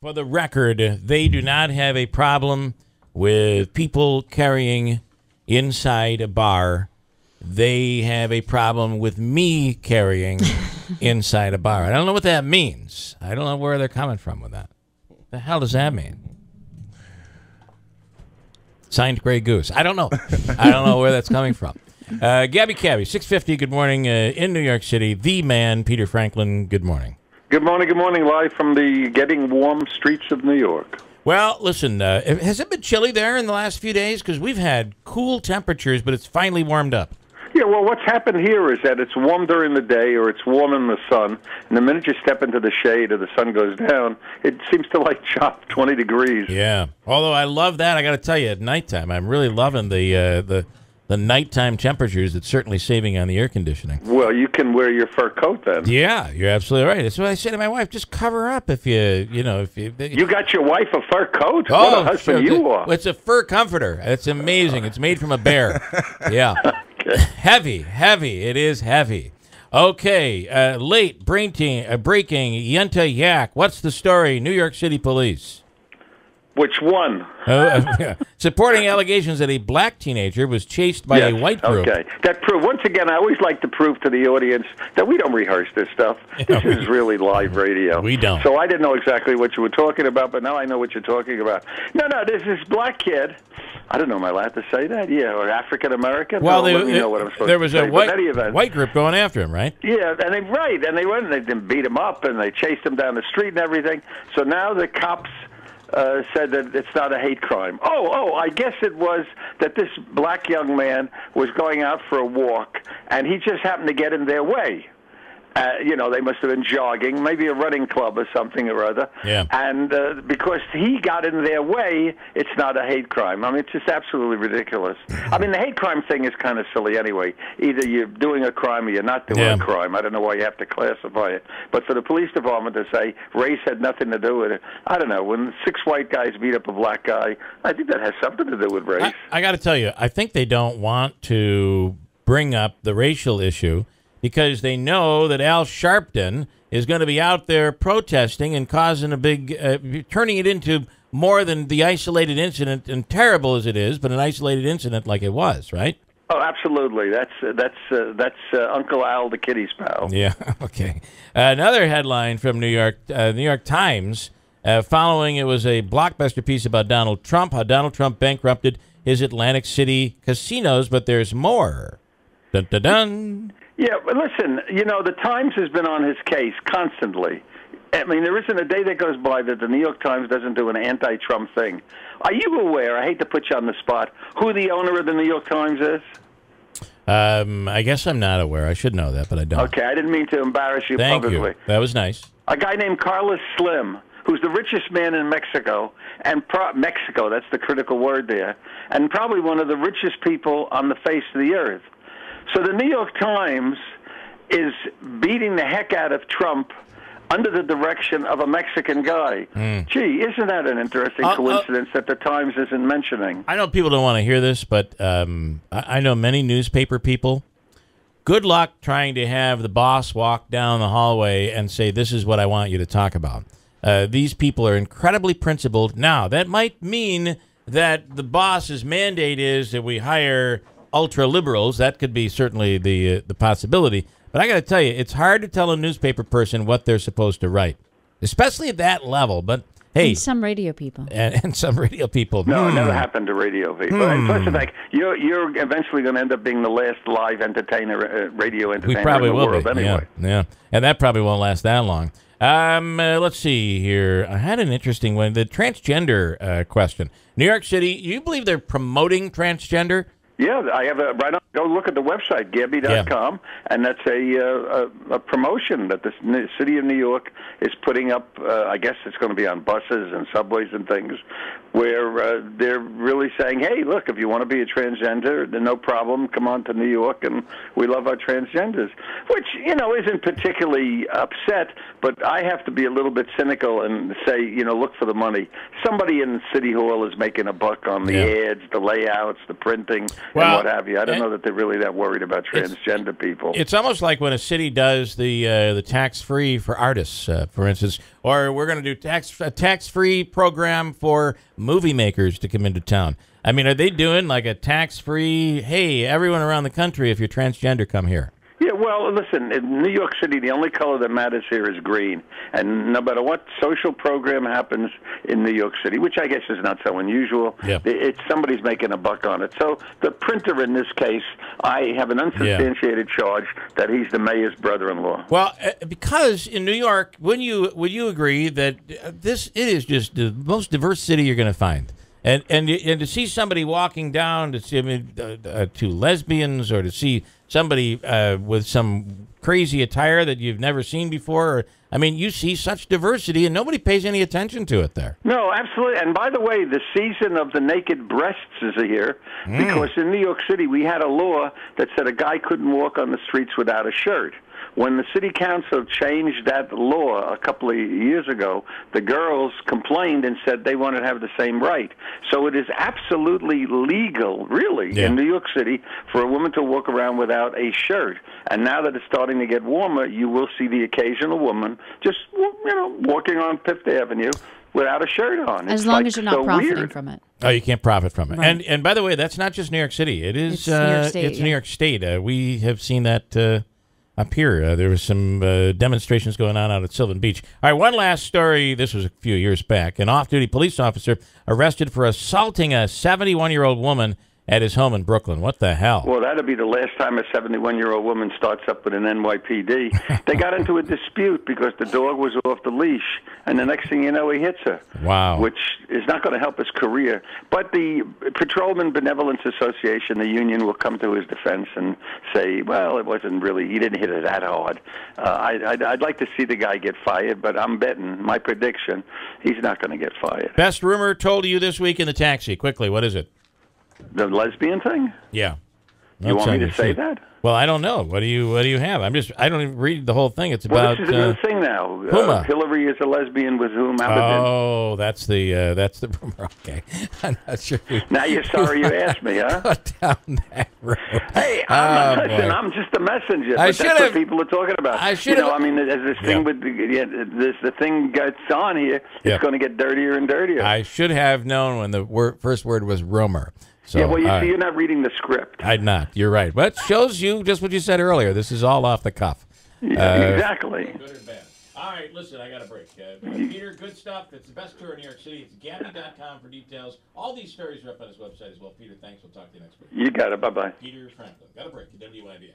For the record, they do not have a problem with people carrying inside a bar. They have a problem with me carrying inside a bar. I don't know what that means. I don't know where they're coming from with that. The hell does that mean? Signed Grey Goose. I don't know. I don't know where that's coming from. Gabby Cabby, 650, good morning in New York City. The man, Peter Franklin, good morning. Good morning, live from the getting warm streets of New York. Well, listen, has it been chilly there in the last few days? Because we've had cool temperatures, but it's finally warmed up. Yeah, well, what's happened here is that it's warm during the day or it's warm in the sun, and the minute you step into the shade or the sun goes down, it seems to like chop 20 degrees. Yeah, although I love that. I got to tell you, at nighttime, I'm really loving the nighttime temperatures. It's certainly saving on the air conditioning. Well, you can wear your fur coat then. Yeah, you're absolutely right. That's what I say to my wife. Just cover up if you You got your wife a fur coat? Oh, what a husband you are. It's a fur comforter. It's amazing. It's made from a bear. Yeah. Okay. Heavy. It is heavy. Okay, late breaking Yenta Yak. What's the story? New York City Police. Which one? Supporting allegations that a black teenager was chased by a white group. Okay. That once again, I always like to prove to the audience that we don't rehearse this stuff. This is really live radio. We don't. So I didn't know exactly what you were talking about, but now I know what you're talking about. No, there's this black kid. I don't know, am I allowed to say that? Yeah, or African-American? Well, let me know what I'm supposed there was to say. a white group going after him, right? Yeah, and they went and they beat him up, and they chased him down the street and everything. So now the cops said that it's not a hate crime. Oh, I guess it was that this black young man was going out for a walk, and he just happened to get in their way. They must have been jogging, maybe a running club or something or other. Yeah. And because he got in their way, it's not a hate crime. I mean, it's just absolutely ridiculous. I mean, the hate crime thing is kind of silly anyway. Either you're doing a crime or you're not doing a crime. I don't know why you have to classify it. But for the police department to say race had nothing to do with it, I don't know. When 6 white guys beat up a black guy, I think that has something to do with race. I got to tell you, I think they don't want to bring up the racial issue because they know that Al Sharpton is going to be out there protesting and causing a big, turning it into more than the isolated incident, and terrible as it is, but an isolated incident like it was, right? Oh, absolutely. That's Uncle Al, the kitty's pal. Yeah. Okay. Another headline from New York Times, following it was a blockbuster piece about Donald Trump, how Donald Trump bankrupted his Atlantic City casinos, but there's more. Dun dun dun. Yeah, but listen, the Times has been on his case constantly. I mean, there isn't a day that goes by that the New York Times doesn't do an anti-Trump thing. Are you aware, I hate to put you on the spot, who the owner of the New York Times is? I guess I'm not aware. I should know that, but I don't. Okay, I didn't mean to embarrass you Thank publicly. you. That was nice. A guy named Carlos Slim, who's the richest man in Mexico, and Mexico, that's the critical word there, and probably one of the richest people on the face of the earth. So the New York Times is beating the heck out of Trump under the direction of a Mexican guy. Gee, isn't that an interesting coincidence that the Times isn't mentioning? I know people don't want to hear this, but I know many newspaper people. Good luck trying to have the boss walk down the hallway and say, this is what I want you to talk about. These people are incredibly principled. Now, that might mean that the boss's mandate is that we hire ultra-liberals. That could be certainly the possibility. But I got to tell you, it's hard to tell a newspaper person what they're supposed to write, especially at that level. But hey, and some radio people, and some radio people. No, it never happened to radio people. And plus, like you're eventually going to end up being the last live entertainer, radio entertainer we probably in the will world be. anyway. Yeah, and that probably won't last that long. Let's see here. I had an interesting one. The transgender question. New York City. You believe they're promoting transgender? Yeah, I have a right on. Go look at the website, Gabby.com, and that's a promotion that the city of New York is putting up. I guess it's going to be on buses and subways and things, where they're really saying, hey, look, if you want to be a transgender, then no problem, come on to New York, and we love our transgenders, which, isn't particularly upset, but I have to be a little bit cynical and say, look for the money. Somebody in City Hall is making a buck on the ads, the layouts, the printing, and what have you. I don't know that they're really that worried about transgender people. It's almost like when a city does the tax-free for artists, for instance, or we're going to do a tax-free program for movie makers to come into town. I mean, are they doing like a tax-free, hey, everyone around the country, if you're transgender, come here? Yeah, well, listen, in New York City, the only color that matters here is green. And no matter what social program happens in New York City, which I guess is not so unusual, it's somebody's making a buck on it. So the printer in this case, I have an unsubstantiated charge that he's the mayor's brother-in-law. Well, because in New York, would you agree that it is just the most diverse city you're going to find? And to see somebody walking down to see two lesbians, or to see somebody with some crazy attire that you've never seen before, I mean, you see such diversity, and nobody pays any attention to it there. No, absolutely. And by the way, the season of the naked breasts is here, because in New York City we had a law that said a guy couldn't walk on the streets without a shirt. When the city council changed that law a couple of years ago, the girls complained and said they wanted to have the same right. So it is absolutely legal, really, in New York City for a woman to walk around without a shirt. And now that it's starting to get warmer, you will see the occasional woman just, walking on Fifth Avenue without a shirt on. As long as you're not profiting from it. Oh, you can't profit from it. Right. And by the way, that's not just New York City. It is It's New York State. It's New York State. We have seen that up here. There was some demonstrations going on out at Sylvan Beach. All right, one last story. This was a few years back. An off-duty police officer arrested for assaulting a 71-year-old woman at his home in Brooklyn. What the hell? Well, that'll be the last time a 71-year-old woman starts up with an NYPD. They got into a dispute because the dog was off the leash, and the next thing you know, he hits her. Wow. Which is not going to help his career. But the Patrolman Benevolence Association, the union, will come to his defense and say, well, it wasn't really, he didn't hit her that hard. I'd like to see the guy get fired, but I'm betting, my prediction, he's not going to get fired. Best rumor told to you this week in the taxi. Quickly, what is it? The lesbian thing? Yeah. You want me to say that? Well, I don't know. What do you have? I don't even read the whole thing. It's about this is a new thing now. Hillary is a lesbian with whom Oh, that's the rumor. Okay. I'm not sure. Now you're sorry you asked me, huh? Down that road. Hey, I'm just a messenger. But that's what people are talking about. As this thing with the thing gets on here, it's going to get dirtier and dirtier. I should have known when the first word was rumor. So, yeah, well, you see, you're not reading the script. I'm not. You're right. But it shows you just what you said earlier. This is all off the cuff. Yeah, exactly. Good or bad. All right, listen, I got a break. Peter, good stuff. It's the best tour in New York City. It's Gabby.com for details. All these stories are up on his website as well. Peter, thanks. We'll talk to you next week. You got it. Bye-bye. Peter Franklin. Got a break at WIBX.